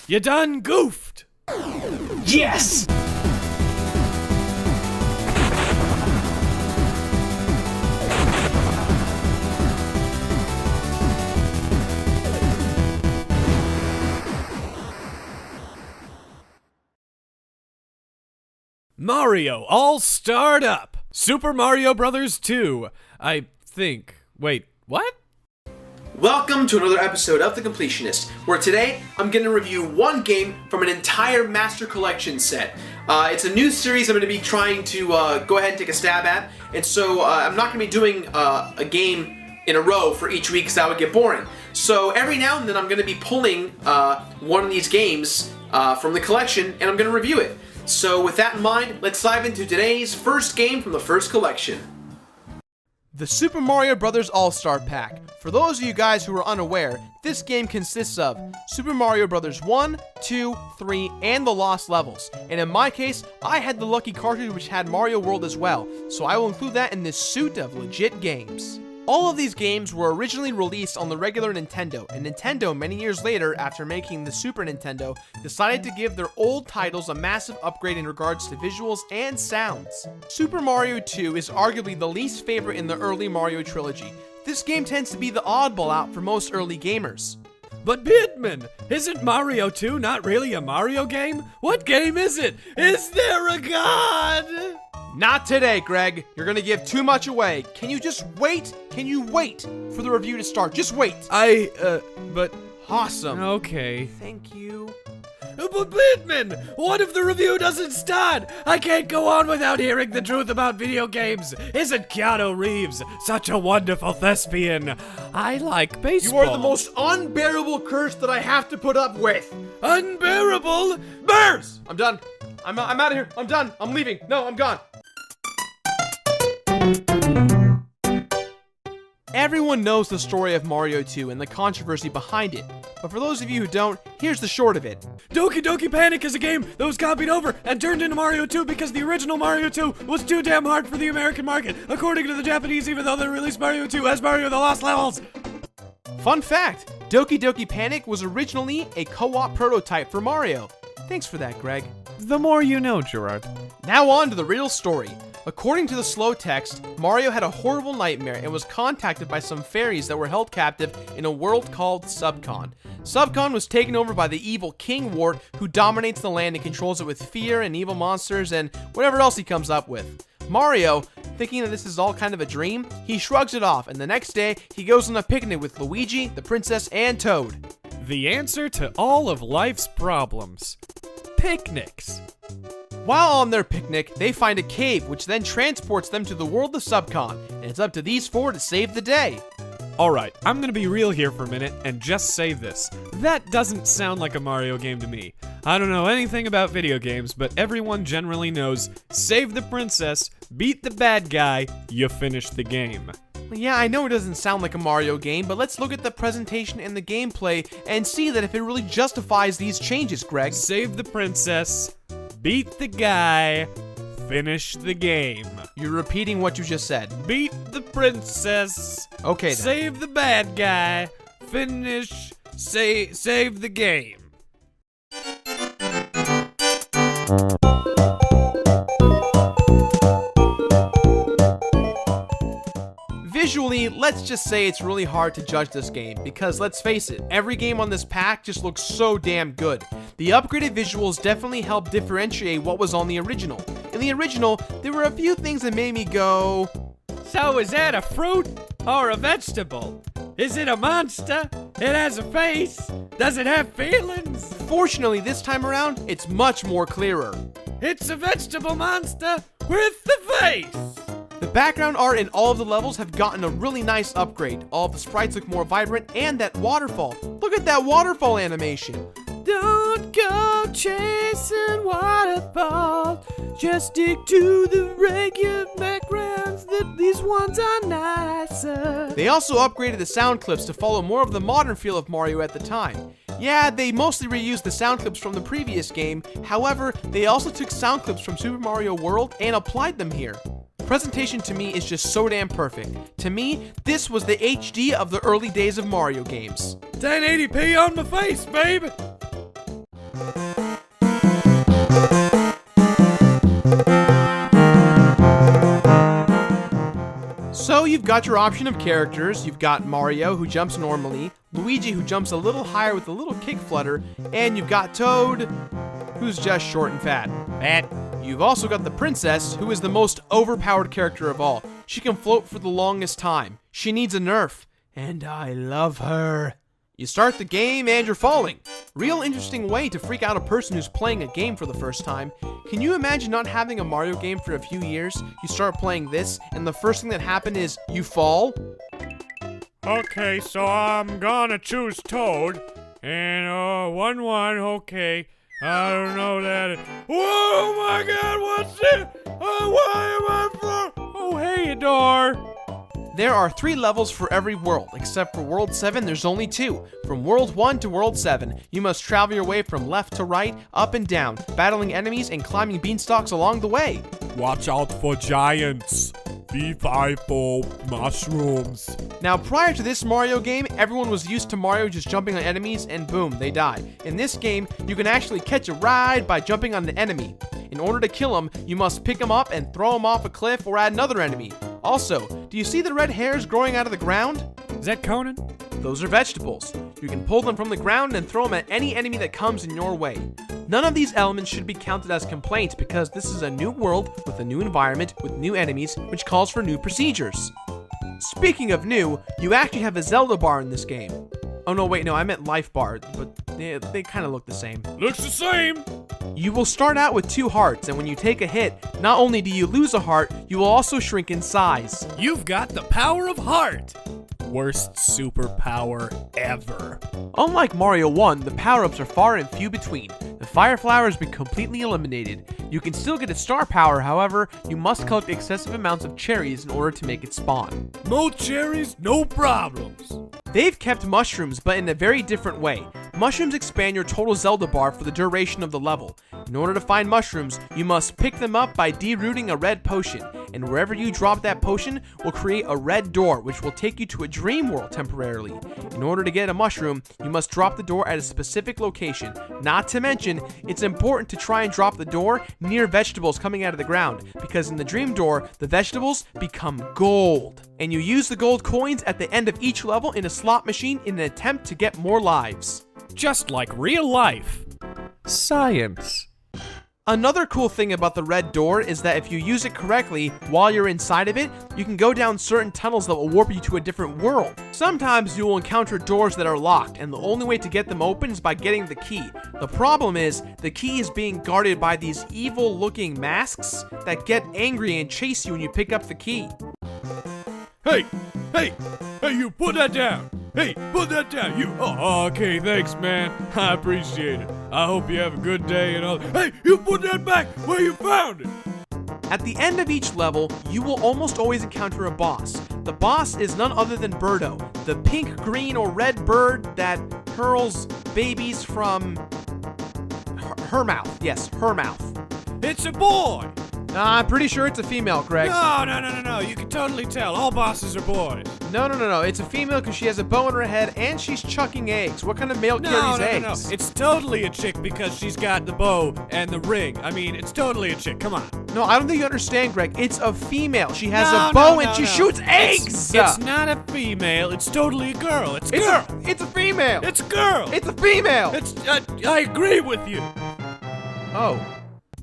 You done goofed! Yes! Mario, all starred up! Super Mario Bros. 2, I think. Wait, what? Welcome to another episode of The Completionist, where today I'm going to review one game from an entire Master Collection set. It's a new series I'm going to be trying to go ahead and take a stab at, and so I'm not going to be doing a game in a row for each week because that would get boring. So every now and then I'm going to be pulling one of these games from the collection, and I'm going to review it. So with that in mind, let's dive into today's first game from the first collection. The Super Mario Bros. All-Star Pack. For those of you guys who are unaware, this game consists of Super Mario Bros. 1, 2, 3, and the Lost Levels. And in my case, I had the lucky cartridge which had Mario World as well, so I will include that in this suite of legit games. All of these games were originally released on the regular Nintendo, and Nintendo, many years later, after making the Super Nintendo, decided to give their old titles a massive upgrade in regards to visuals and sounds. Super Mario 2 is arguably the least favorite in the early Mario trilogy. This game tends to be the oddball out for most early gamers. But Bidman, isn't Mario 2 not really a Mario game? What game is it? Is there a god? Not today, Greg. You're gonna give too much away. Can you just wait? Can you wait for the review to start? Just wait. But... Awesome. Okay. Thank you. But Bidman, what if the review doesn't start? I can't go on without hearing the truth about video games. Isn't Keanu Reeves such a wonderful thespian? I like baseball. You are the most unbearable curse that I have to put up with. Unbearable? Bears! I'm done. I'm out of here. I'm done. I'm leaving. No, I'm gone. Everyone knows the story of Mario 2 and the controversy behind it, but for those of you who don't, here's the short of it. Doki Doki Panic is a game that was copied over and turned into Mario 2 because the original Mario 2 was too damn hard for the American market, according to the Japanese, even though they released Mario 2 as Mario the Lost Levels. Fun fact, Doki Doki Panic was originally a co-op prototype for Mario. Thanks for that, Greg. The more you know, Gerard. Now on to the real story. According to the slow text, Mario had a horrible nightmare and was contacted by some fairies that were held captive in a world called Subcon. Subcon was taken over by the evil King Wart, who dominates the land and controls it with fear and evil monsters and whatever else he comes up with. Mario, thinking that this is all kind of a dream, he shrugs it off, and the next day, he goes on a picnic with Luigi, the princess, and Toad. The answer to all of life's problems. Picnics. While on their picnic, they find a cave, which then transports them to the world of Subcon, and it's up to these four to save the day. Alright, I'm gonna be real here for a minute and just say this. That doesn't sound like a Mario game to me. I don't know anything about video games, but everyone generally knows save the princess, beat the bad guy, you finish the game. Yeah, I know it doesn't sound like a Mario game, but let's look at the presentation and the gameplay and see that if it really justifies these changes, Greg. Save the princess, beat the guy, finish the game. You're repeating what you just said. Beat the princess. Okay then. Save the bad guy, finish, save the game. Visually, let's just say it's really hard to judge this game, because let's face it, every game on this pack just looks so damn good. The upgraded visuals definitely help differentiate what was on the original. In the original, there were a few things that made me go, So is that a fruit or a vegetable? Is it a monster? It has a face? Does it have feelings? Fortunately, this time around, it's much more clearer. It's a vegetable monster with the face! The background art in all of the levels have gotten a really nice upgrade. All of the sprites look more vibrant, and that waterfall. Look at that waterfall animation. Don't go chasing waterfalls. Just stick to the regular backgrounds. These ones are nicer. They also upgraded the sound clips to follow more of the modern feel of Mario at the time. Yeah, they mostly reused the sound clips from the previous game. However, they also took sound clips from Super Mario World and applied them here. Presentation to me is just so damn perfect. To me, this was the HD of the early days of Mario games. 1080p on my face, baby! you've got your option of characters. You've got Mario, who jumps normally, Luigi, who jumps a little higher with a little kick flutter, and you've got Toad, who's just short and fat. You've also got the princess, who is the most overpowered character of all. She can float for the longest time. She needs a nerf, and I love her. You start the game and you're falling. Real interesting way to freak out a person who's playing a game for the first time. Can you imagine not having a Mario game for a few years? You start playing this, and the first thing that happened is you fall? Okay, so I'm gonna choose Toad. And 1-1, okay. I don't know that. Oh my god, what's this? Why am I from? Oh, hey, Adar. There are 3 levels for every world, except for World 7 there's only 2. From World 1 to World 7, you must travel your way from left to right, up and down, battling enemies and climbing beanstalks along the way. Watch out for giants. Be careful, mushrooms. Now, prior to this Mario game, everyone was used to Mario just jumping on enemies and boom, they die. In this game, you can actually catch a ride by jumping on an enemy. In order to kill him, you must pick him up and throw him off a cliff or at another enemy. Also, do you see the red hairs growing out of the ground? Is that Conan? Those are vegetables. You can pull them from the ground and throw them at any enemy that comes in your way. None of these elements should be counted as complaints because this is a new world with a new environment with new enemies, which calls for new procedures. Speaking of new, you actually have a Zelda bar in this game. Oh no, wait, no, I meant life bar, but they kind of look the same. Looks the same. You will start out with 2 hearts, and when you take a hit, not only do you lose a heart, you will also shrink in size. You've got the power of heart. Worst superpower ever. Unlike Mario 1, the power-ups are far and few between. The fire flower has been completely eliminated. You can still get its star power, however, you must collect excessive amounts of cherries in order to make it spawn. No cherries, no problems. They've kept mushrooms, but in a very different way. Mushrooms expand your total Zelda bar for the duration of the level. In order to find mushrooms, you must pick them up by derooting a red potion, and wherever you drop that potion will create a red door, which will take you to a dream world temporarily. In order to get a mushroom, you must drop the door at a specific location. Not to mention, it's important to try and drop the door near vegetables coming out of the ground, because in the dream door, the vegetables become gold. And you use the gold coins at the end of each level in a slot machine in an attempt to get more lives. Just like real life. Science. Another cool thing about the red door is that if you use it correctly while you're inside of it, you can go down certain tunnels that will warp you to a different world. Sometimes you will encounter doors that are locked, and the only way to get them open is by getting the key. The problem is, the key is being guarded by these evil-looking masks that get angry and chase you when you pick up the key. Hey, you put that down. Hey, put that down, you. Oh, okay, thanks, man. I appreciate it. I hope you have a good day and all. Hey, you put that back where you found it. At the end of each level, you will almost always encounter a boss. The boss is none other than Birdo, the pink, green, or red bird that hurls babies from her mouth. Yes, her mouth. It's a boy. I'm pretty sure it's a female, Greg. No. You can totally tell. All bosses are boys. No. It's a female because she has a bow in her head and she's chucking eggs. What kind of male carries eggs? No. It's totally a chick because she's got the bow and the ring. I mean, it's totally a chick. Come on. No, I don't think you understand, Greg. It's a female. She has a bow and she shoots eggs. It's not a female. It's totally a girl. It's a girl. It's a female. It's a girl. It's a female. I agree with you. Oh.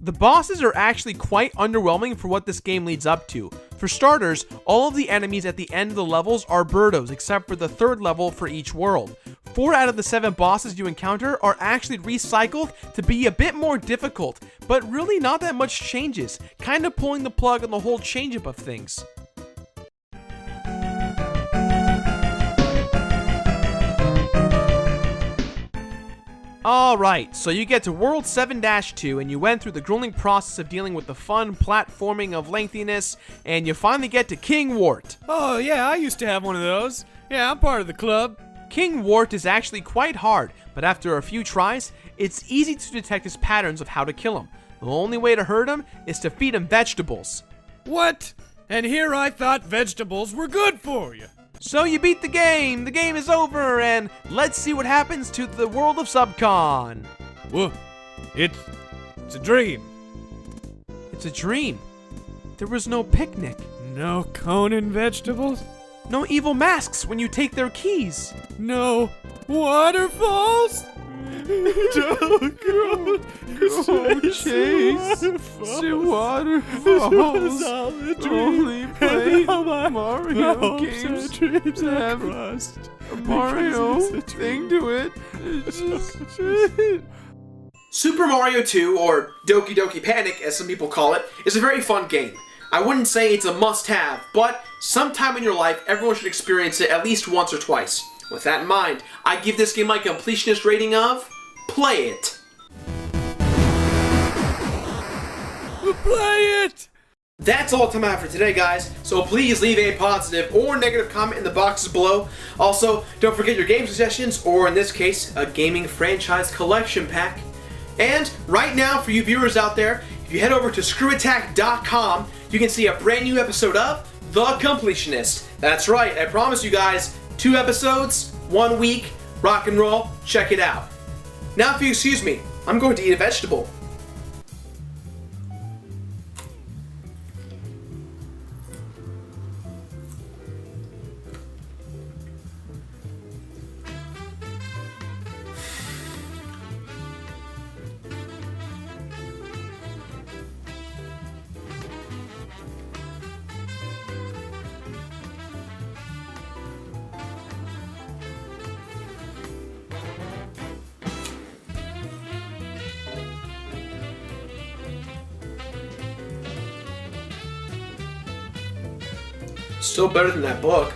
The bosses are actually quite underwhelming for what this game leads up to. For starters, all of the enemies at the end of the levels are Birdos, except for the 3rd level for each world. 4 out of the 7 bosses you encounter are actually recycled to be a bit more difficult, but really not that much changes, kind of pulling the plug on the whole change-up of things. Alright, so you get to World 7-2 and you went through the grueling process of dealing with the fun platforming of lengthiness, and you finally get to King Wart. Oh yeah, I used to have one of those. Yeah, I'm part of the club. King Wart is actually quite hard, but after a few tries, it's easy to detect his patterns of how to kill him. The only way to hurt him is to feed him vegetables. What? And here I thought vegetables were good for you. So you beat the game is over, and let's see what happens to the world of Subcon. Whoa, it's a dream. It's a dream. There was no picnic. No Conan vegetables? No evil masks when you take their keys. No waterfalls? Don't go chase to waterfalls. Only play Mario games that have a Mario thing to it. It's just Super Mario 2, or Doki Doki Panic as some people call it, is a very fun game. I wouldn't say it's a must-have, but sometime in your life, everyone should experience it at least once or twice. With that in mind, I give this game my completionist rating of play it. Play it! That's all the time I have for today, guys, so please leave a positive or negative comment in the boxes below. Also, don't forget your game suggestions, or in this case, a gaming franchise collection pack. And right now, for you viewers out there, if you head over to screwattack.com, you can see a brand new episode of The Completionist. That's right, I promise you guys, 2 episodes, 1 week, rock and roll, check it out. Now if you excuse me, I'm going to eat a vegetable. Still better than that book.